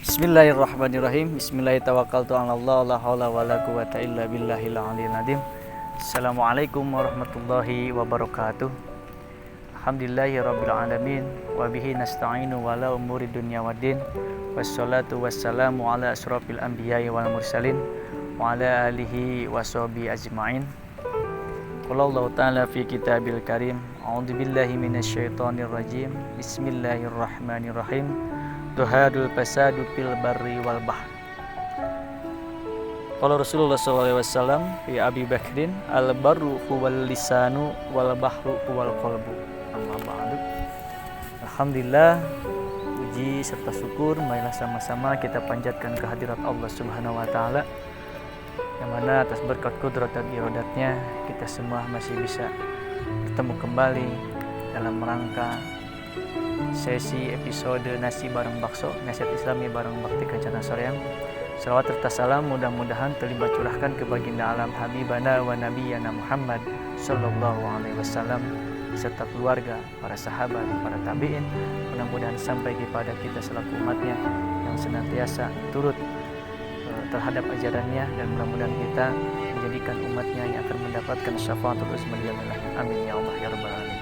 Bismillahirrahmanirrahim. Bismillahirrahmanirrahim. La haula wala quwata illa billahil aliyil azim. Assalamualaikum warahmatullahi wabarakatuh. Alhamdulillahirabbil alamin wa bihi nasta'inu wala umuri dunya waddin. Wassalatu wassalamu ala asrofil anbiya'i wal mursalin wa ala alihi washabihi ajma'in. Qala Allah ta'ala fi kitabil karim. A'udzubillahi minasyaitonir rajim. Bismillahirrahmanirrahim. Tuhadul fasadu fil barri wal bahr. Qala Rasulullah sallallahu alaihi wasallam fi Abi Bakrin al barru huwal lisanu wal bahru huwal qalbu. Amma ba'du. Alhamdulillah, puji serta syukur marilah sama-sama kita panjatkan kehadirat Allah Subhanahu wa taala, yang mana atas berkat kudrat dan iradatnya kita semua masih bisa bertemu kembali dalam rangka sesi episode Nasi Bareng Bakso, Nasihat Islami bareng Bakti Kencana Soreang. Salawat serta salam mudah-mudahan terlibat curahkan ke baginda alam Habibana wa Nabiyana Muhammad sallallahu alaihi wasallam serta keluarga, para sahabat, para tabi'in. Mudah-mudahan sampai kepada kita selaku umatnya yang senantiasa turut terhadap ajarannya, dan mudah-mudahan kita menjadikan umatnya yang akan mendapatkan syafaatul uzma. Amin ya Allah ya rabbal alamin.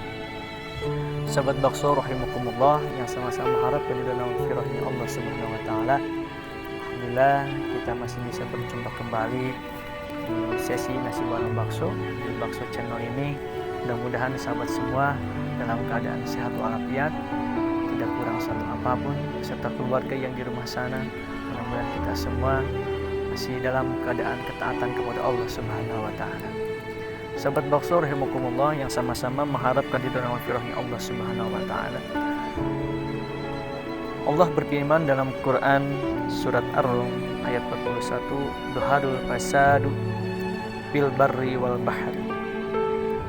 Sahabat bakso rahimakumullah yang sama-sama harap keridhaan firahnya Allah Subhanahu wa taala. Alhamdulillah kita masih bisa berjumpa kembali di sesi Nasi Bareng Bakso di Bakso Channel ini. Mudah-mudahan sahabat semua dalam keadaan sehat walafiat, tidak kurang satu apapun, serta keluarga yang di rumah sana. Mudah-mudahan kita semua masih dalam keadaan ketaatan kepada Allah Subhanahu wa taala. Sahabat bakso rahimakumullah yang sama-sama mengharapkan ridha dan firahnya Allah Subhanahu wa taala. Allah berfirman dalam Quran surat Ar-Rum ayat 41, "Duharul fasadu fil barri wal bahri."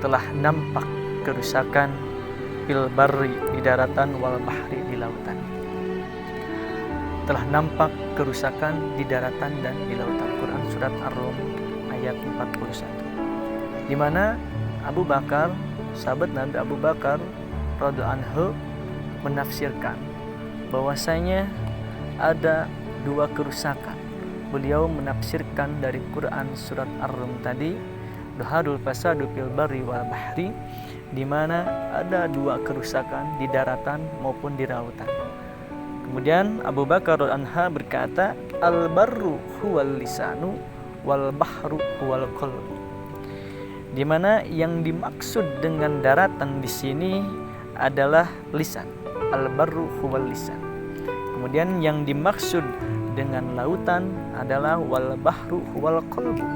Telah nampak kerusakan fil barri di daratan wal bahri di lautan. Telah nampak kerusakan di daratan dan di lautan. Quran surat Ar-Rum ayat 41. Di mana Abu Bakar, sahabat Nabi Abu Bakar radhiyallahu anhu menafsirkan bahwasanya ada dua kerusakan. Beliau menafsirkan dari Quran surat Ar-Rum tadi, Duharul fasadu fil barri wal bahri, di mana ada dua kerusakan di daratan maupun di lautan. Kemudian Abu Bakar radhiyallahu anhu berkata, al-barru huwal lisanu wal bahru huwal qalbu. Di mana yang dimaksud dengan daratan di sini adalah lisan. Al-barru huwal lisan. Kemudian yang dimaksud dengan lautan adalah wal bahru huwal qalbu.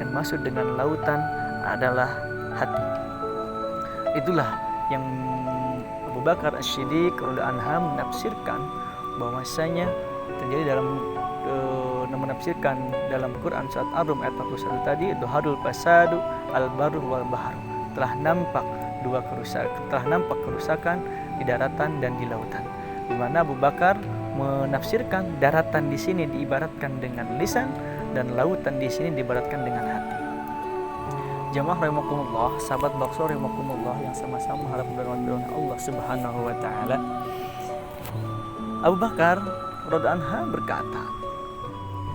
Yang maksud dengan lautan adalah hati. Itulah yang Abu Bakar As-Siddiq radhiyallahu anhu menafsirkan bahwasanya terjadi dalam menafsirkan dalam Quran surat Ar-Rum ayat 41 tadi, Duharul fasadu al-barru wal bahru. Telah nampak kerusakan di daratan dan di lautan. Di mana Abu Bakar menafsirkan daratan di sini diibaratkan dengan lisan dan lautan di sini diibaratkan dengan hati. Jamaah rahimakumullah, sahabat bakso rahimakumullah yang sama-sama harap berdoa Allah Subhanahu wa taala. Abu Bakar radhiyallahu anhu berkata,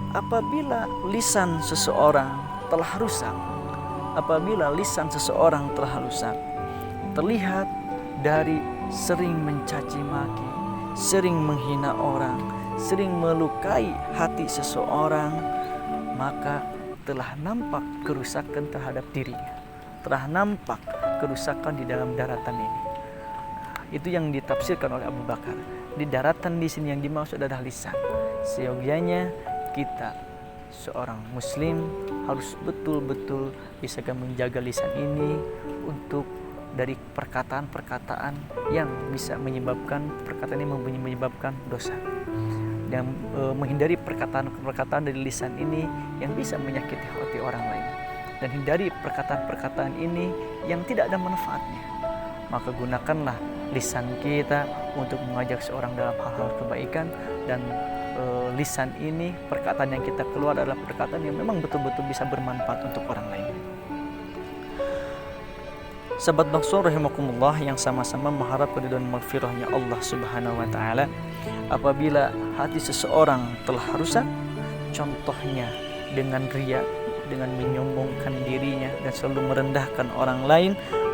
apabila lisan seseorang telah rusak, terlihat dari sering mencaci maki, sering menghina orang, sering melukai hati seseorang, maka telah nampak kerusakan terhadap dirinya, telah nampak kerusakan di dalam daratan ini. Itu yang ditafsirkan oleh Abu Bakar. Di daratan di sini yang dimaksud adalah lisan. Seyogianya kita seorang muslim harus betul-betul bisa menjaga lisan ini untuk dari perkataan-perkataan yang bisa menyebabkan dosa, dan menghindari perkataan-perkataan dari lisan ini yang bisa menyakiti hati orang lain, dan hindari perkataan-perkataan ini yang tidak ada manfaatnya. Maka gunakanlah lisan kita untuk mengajak seorang dalam hal-hal kebaikan, dan lisan ini, perkataan yang kita keluar adalah perkataan yang memang betul-betul bisa bermanfaat untuk orang lain. Sahabat bakso rahimakumullah yang sama-sama mengharap keridhaan maghfirahnya Allah Subhanahu wa taala, apabila hati seseorang telah rusak, contohnya dengan riya, dengan menyombongkan dirinya dan selalu merendahkan orang lain,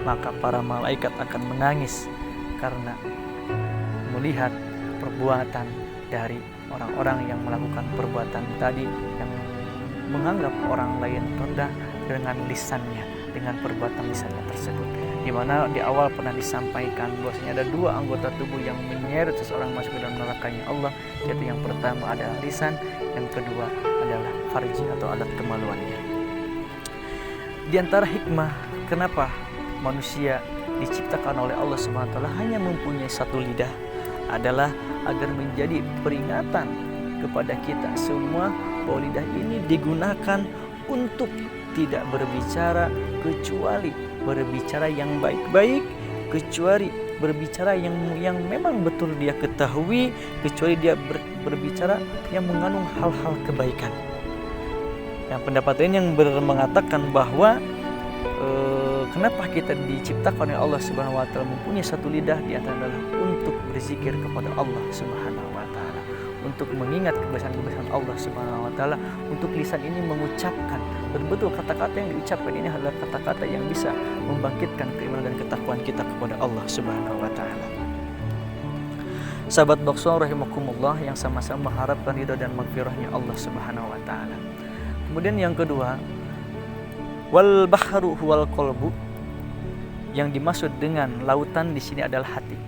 maka para malaikat akan menangis karena melihat perbuatan dari orang-orang yang melakukan perbuatan tadi, yang menganggap orang lain rendah dengan lisannya, dengan perbuatan lisannya tersebut. Di mana di awal pernah disampaikan bahwasanya ada dua anggota tubuh yang menyeret seseorang masuk ke dalam nerakanya Allah, yaitu yang pertama adalah lisan, yang kedua adalah farji atau alat kemaluannya. Di antara hikmah kenapa manusia diciptakan oleh Allah SWT hanya mempunyai satu lidah adalah agar menjadi peringatan kepada kita semua bahwa lidah ini digunakan untuk tidak berbicara kecuali berbicara yang baik-baik, kecuali berbicara yang memang betul dia ketahui, kecuali dia berbicara yang mengandung hal-hal kebaikan. Yang pendapat ini yang mengatakan bahwa kenapa kita diciptakan oleh Allah Subhanahu wa taala mempunyai satu lidah, di antara adalah untuk berzikir kepada Allah Subhanahu wa taala, untuk mengingat kebesaran-kebesaran Allah Subhanahu wa taala, untuk lisan ini mengucapkan betul-betul kata-kata yang diucapkan ini adalah kata-kata yang bisa membangkitkan keimanan dan ketakwaan kita kepada Allah Subhanahu wa taala. Sahabat Boxwal rahimakumullah yang sama-sama mengharapkan ridha dan maghfirahnya Allah Subhanahu wa taala. Kemudian yang kedua, wal bahru huwal qalbu, yang dimaksud dengan lautan di sini adalah hati.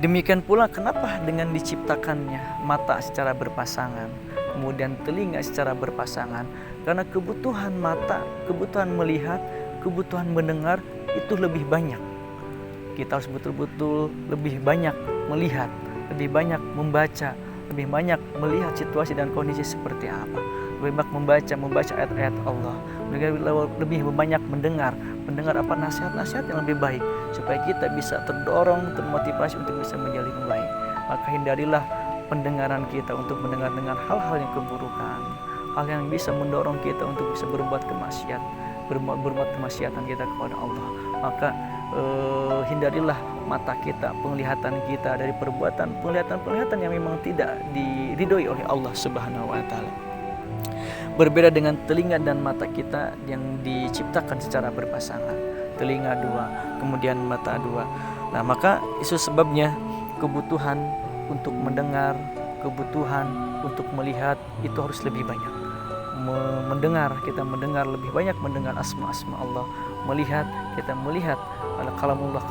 Demikian pula kenapa dengan diciptakannya mata secara berpasangan, kemudian telinga secara berpasangan, karena kebutuhan mata, kebutuhan melihat, kebutuhan mendengar itu lebih banyak. Kita harus betul-betul lebih banyak melihat, lebih banyak membaca, lebih banyak melihat situasi dan kondisi seperti apa, lebih banyak membaca ayat-ayat Allah, lebih banyak mendengar apa nasihat-nasihat yang lebih baik, supaya kita bisa terdorong, termotivasi untuk bisa menjadi yang baik. Maka hindarilah pendengaran kita untuk mendengar hal-hal yang keburukan, hal yang bisa mendorong kita untuk bisa berbuat kemaksiatan kita kepada Allah. Maka hindarilah mata kita, penglihatan kita dari penglihatan yang memang tidak diridhoi oleh Allah Subhanahu wa taala. Berbeda dengan telinga dan mata kita yang diciptakan secara berpasangan, telinga dua, kemudian mata dua. Nah, maka itu sebabnya kebutuhan untuk mendengar, kebutuhan untuk melihat itu harus lebih banyak. Kita mendengar lebih banyak, mendengar asma-asma Allah, kita melihat kalamullah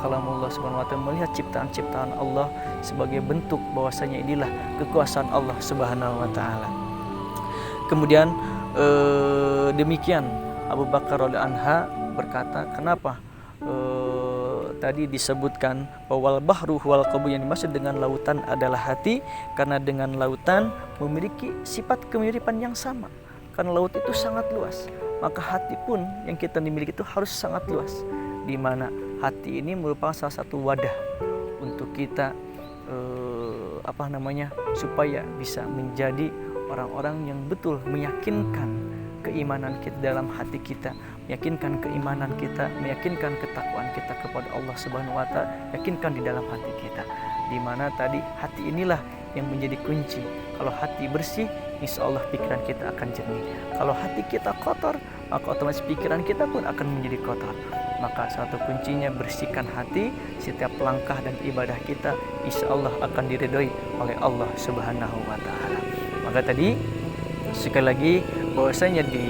Subhanahu wa taala, melihat ciptaan-ciptaan Allah sebagai bentuk bahwasanya inilah kekuasaan Allah Subhanahu wa taala. Kemudian demikian Abu Bakar radhiyallahu anha berkata, kenapa tadi disebutkan bahwa bahru wal qalbu, yang dimaksud dengan lautan adalah hati, karena dengan lautan memiliki sifat kemiripan yang sama. Karena laut itu sangat luas, maka hati pun yang kita dimiliki itu harus sangat luas, di mana hati ini merupakan salah satu wadah untuk kita supaya bisa menjadi orang-orang yang betul meyakinkan keimanan kita dalam hati kita, meyakinkan keimanan kita, meyakinkan ketakwaan kita kepada Allah Subhanahu wa taala, yakinkan di dalam hati kita. Di mana tadi hati inilah yang menjadi kunci. Kalau hati bersih, insya Allah pikiran kita akan jernih. Kalau hati kita kotor, maka otomatis pikiran kita pun akan menjadi kotor. Maka satu kuncinya bersihkan hati, setiap langkah dan ibadah kita insya Allah akan diridhoi oleh Allah Subhanahu wa taala. Maka tadi sekali lagi bahwasanya di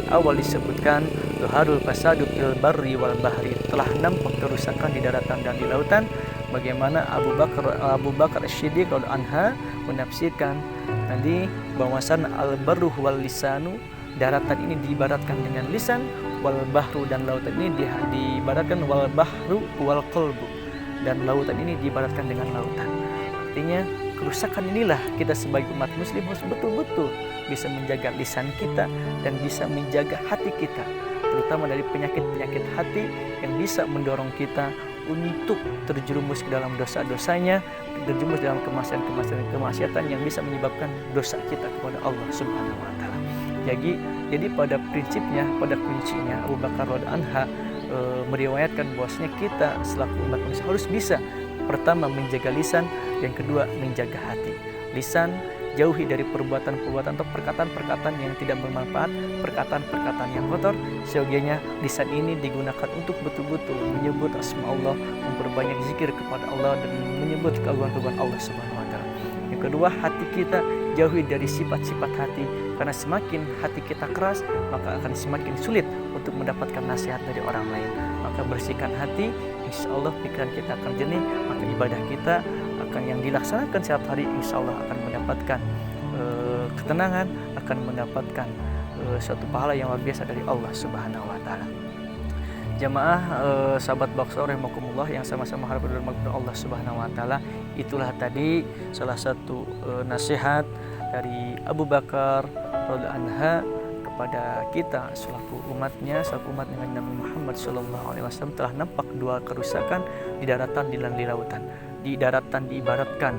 awal disebutkan zuharul fasadu fil barri wal bahri, telah nampak kerusakan di daratan dan di lautan. Bagaimana Abu Bakar As-Siddiq radhiyallahu anha menafsirkan tadi bahwasan al-barru wal lisanu, daratan ini diibaratkan dengan lisan, wal bahru, dan lautan ini diibaratkan wal bahru wal qalbu, dan lautan ini diibaratkan dengan lautan. Artinya kerusakan inilah kita sebagai umat muslim harus betul-betul bisa menjaga lisan kita dan bisa menjaga hati kita, terutama dari penyakit-penyakit hati yang bisa mendorong kita untuk terjerumus ke dalam dosa-dosanya, terjerumus dalam kemaksiatan yang bisa menyebabkan dosa kita kepada Allah Subhanahu wa taala. Jadi pada prinsipnya, pada kuncinya Abu Bakar radhiyallahu anha meriwayatkan bahwasanya kita selaku umat manusia harus bisa pertama menjaga lisan, yang kedua menjaga hati. lisan, jauhi dari perbuatan-perbuatan atau perkataan-perkataan yang tidak bermanfaat, perkataan-perkataan yang kotor. Seyogianya lisan ini digunakan untuk betul-betul menyebut asma Allah, memperbanyak zikir kepada Allah dan menyebut keagungan Allah Subhanahu wa taala. Yang kedua, hati kita jauhi dari sifat-sifat hati, karena semakin hati kita keras maka akan semakin sulit untuk mendapatkan nasihat dari orang lain. Maka bersihkan hati, insya Allah pikiran kita akan jernih, maka ibadah kita akan yang dilaksanakan setiap hari insya Allah akan mendapatkan ketenangan, akan mendapatkan suatu pahala yang luar biasa dari Allah Subhanahu wa taala. Jamaah sahabat Bakso rahimakumullah yang sama-sama harap berdoa kepada Allah Subhanahu wa taala, itulah tadi salah satu nasihat dari Abu Bakar radhiyallahu anha kepada kita selaku umatnya, selaku umat dengan Nabi Muhammad sallallahu alaihi wasallam. Telah nampak dua kerusakan di daratan dan di lautan. Di daratan diibaratkan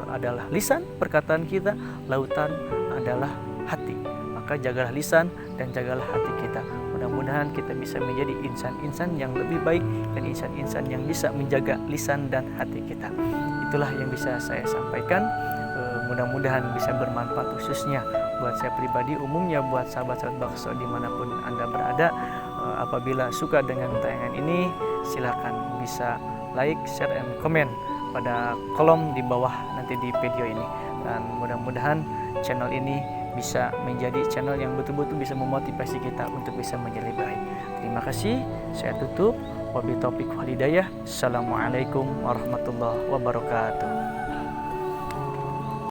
adalah lisan, perkataan kita, lautan adalah hati. Maka jagalah lisan dan jagalah hati kita. Mudah-mudahan kita bisa menjadi insan-insan yang lebih baik dan insan-insan yang bisa menjaga lisan dan hati kita. Itulah yang bisa saya sampaikan. Mudah-mudahan bisa bermanfaat khususnya buat saya pribadi, umumnya buat sahabat-sahabat Bakso dimanapun Anda berada. Apabila suka dengan tayangan ini, silakan bisa like, share, and comment pada kolom di bawah nanti di video ini. Dan mudah-mudahan channel ini bisa menjadi channel yang betul-betul bisa memotivasi kita untuk bisa menjadi baik. Terima kasih. Saya tutup. Wabillahi taufiq wal hidayah. Assalamualaikum warahmatullahi wabarakatuh.